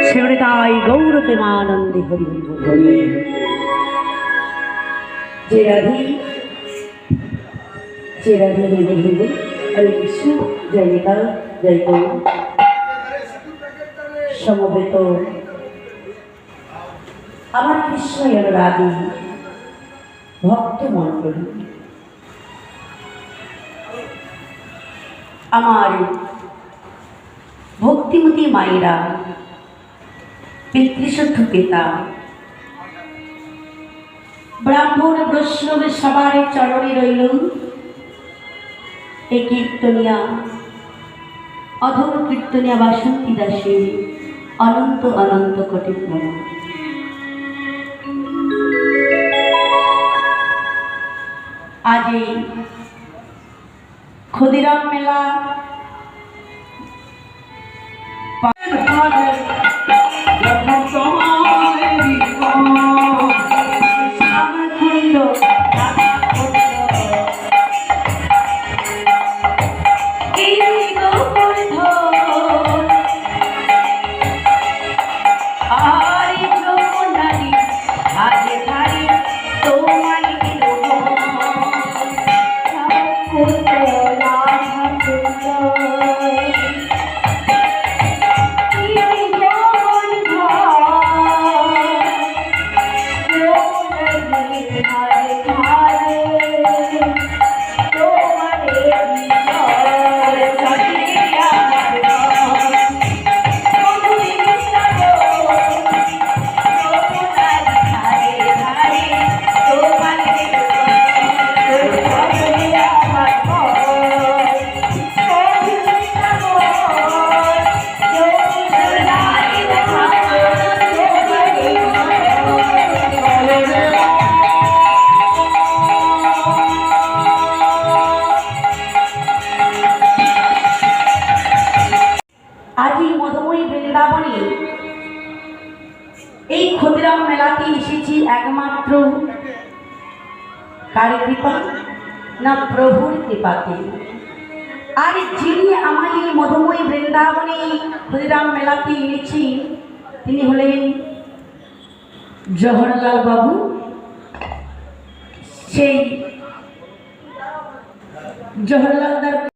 সেবারে তাই গৌরতে মানন্দে হরি হরি যে রাধি হরি হরে কৃষ্ণ জয় নিতাই জয় গৌর সমবেত আমার কৃষ্ণ রাধি ভক্ত মণ্ডলী, আমার ভক্তিমতী মায়েরা, পিতৃশুদ্ধ পিতা, ব্রাহ্মণ বৈষ্ণব সবার চরণে রইল এই কীর্তনিয়া অধম কীর্তনিয়া বাসন্তী দাসের অনন্ত অনন্ত কোটি প্রণাম। আজ এই ক্ষুদিরাম মেলা এই ক্ষুদিরাম মেলাতে এসেছি একমাত্র কার কৃপা না প্রভুর কৃপাতে। আর যিনি আমায় এই মধুময়ী বৃন্দাবনে ক্ষুদিরাম মেলাতে এনেছি তিনি হলেন জওহরলাল বাবু। সেই জওহরলাল